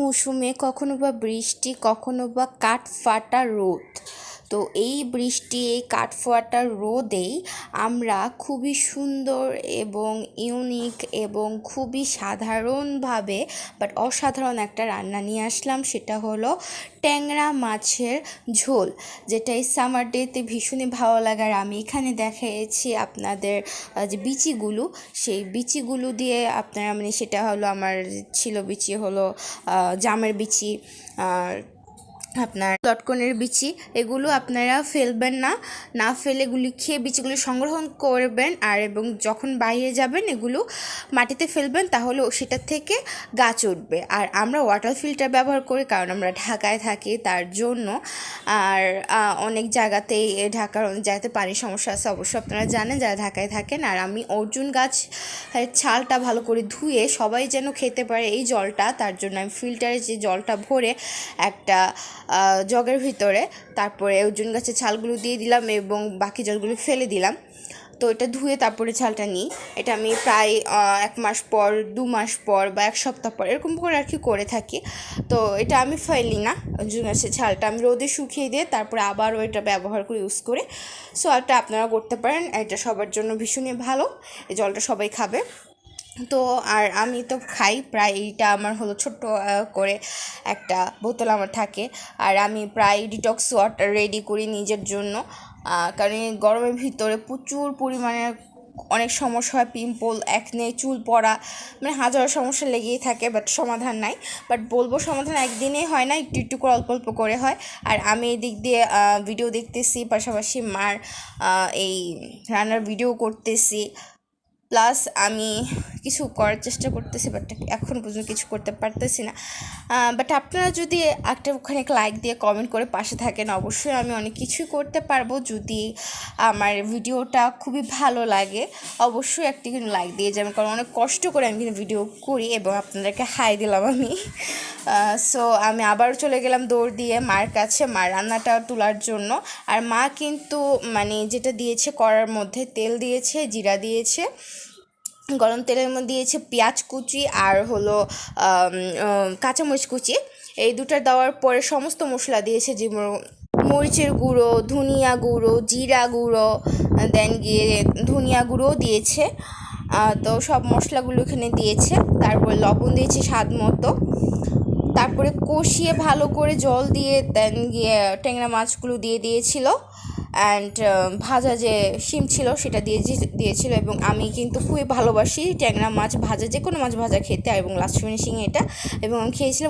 মৌসুমে কখনো বা বৃষ্টি, কখনো বা কাঠফাটা রোদ। তো এই বৃষ্টি, এই কাঠফাটা রোদেই আমরা খুবই সুন্দর এবং ইউনিক এবং খুবই সাধারণভাবে বাট অসাধারণ একটা রান্না নিয়ে আসলাম। সেটা হলো ট্যাংরা মাছের ঝোল, যেটা এই সামার ডেতে ভীষণই ভালো লাগার। আমি এখানে দেখিয়েছি আপনাদের যে বিচিগুলো, সেই বিচিগুলো দিয়ে আপনারা সেটা হলো আমার ছিল বিচি হলো জামের বিচি, আর আপনার লটকনের বিচি। এগুলো আপনারা ফেলবেন না, না ফেলে এগুলি খেয়ে বিচিগুলো সংগ্রহণ করবেন। আর এবং যখন বাইরে যাবেন এগুলো মাটিতে ফেলবেন, তাহলে সেটার থেকে গাছ উঠবে। আর আমরা ওয়াটার ফিল্টার ব্যবহার করি, কারণ আমরা ঢাকায় থাকি তার জন্য। আর অনেক জায়গাতেই ঢাকার অনেক জায়গাতে পানির সমস্যা আছে, অবশ্যই আপনারা জানেন যারা ঢাকায় থাকেন। আর আমি অর্জুন গাছ ছালটা ভালো করে ধুয়ে সবাই যেন খেতে পারে এই জলটা, তার জন্য আমি ফিল্টারে যে জলটা ভরে একটা জগের ভিতরে তারপরে অর্জুন গাছের ছালগুলো দিয়ে দিলাম এবং বাকি জলগুলো ফেলে দিলাম। তো এটা ধুয়ে তারপরে ছালটা নিই। এটা আমি প্রায় 1 মাস পর, 2 মাস পর বা 1 সপ্তাহ পর এরকম করে আর কি করে থাকি। তো এটা আমি ফেলি না, অর্জুন গাছের ছালটা আমি রোদে শুকিয়ে দিয়ে তারপরে আবারও এটা ব্যবহার করে ইউজ করে। সো এটা আপনারা করতে পারেন, এটা সবার জন্য ভীষণই ভালো, এই জলটা সবাই খাবে। তো আর আমি তো খাই প্রায়, এইটা আমার হলো ছোট্ট করে একটা বোতল আমার থাকে। আর আমি প্রায় ডিটক্স ওয়াটার রেডি করি নিজের জন্য, কারণ এই গরমের ভিতরে প্রচুর পরিমাণে অনেক সমস্যা হয়, পিম্পল, একনে, চুল পড়া, হাজারো সমস্যা লেগেই থাকে, বাট সমাধান নাই। বাট বলবো সমাধান একদিনেই হয় না, একটু একটু করে অল্প অল্প করে হয়। আর আমি এই দিক দিয়ে ভিডিও দেখতেছি, পাশাপাশি মার এই রান্নার ভিডিও করতেছি, প্লাস আমি কিছু করার চেষ্টা করতেছি, বাট এখন পর্যন্ত কিছু করতে পারতেছি না। বাট আপনারা যদি একটা ওখানে লাইক দিয়ে কমেন্ট করে পাশে থাকেন, অবশ্যই আমি অনেক কিছুই করতে পারবো। যদি আমার ভিডিওটা খুবই ভালো লাগে, অবশ্যই একটি কিন্তু লাইক দিয়ে যাবেন, কারণ অনেক কষ্ট করে আমি কিন্তু ভিডিও করি এবং আপনাদেরকে হাই দিলাম আমি। সো আমি আবার চলে গেলাম দৌড় দিয়ে মার কাছে, মার রান্নাটা তোলার জন্য। আর মা কিন্তু যেটা দিয়েছে কড়ার মধ্যে, তেল দিয়েছে, জিরা দিয়েছে, গরম তেলের মধ্যে দিয়েছে পেঁয়াজ কুচি আর হলো কাঁচামরিচ কুচি। এই দুটো দেওয়ার পরে সমস্ত মশলা দিয়েছে, যে মরিচের গুঁড়ো, ধনিয়া গুঁড়ো, জিরা গুঁড়ো, দেন গিয়ে ধনিয়া গুঁড়োও দিয়েছে। তো সব মশলাগুলো এখানে দিয়েছে, তারপরে লবণ দিয়েছে স্বাদ মতো। তারপরে কষিয়ে ভালো করে জল দিয়ে দেন গিয়ে ট্যাংরা মাছগুলো দিয়ে দিয়েছিল, অ্যান্ড ভাজা যে শিম ছিল সেটা দিয়েছিল। এবং আমি কিন্তু খুবই ভালোবাসি ট্যাংরা মাছ ভাজা, যে কোনো মাছ ভাজা খেতে, এবং লাস্ট ফিনিশিং এটা, এবং আমি খেয়েছিলাম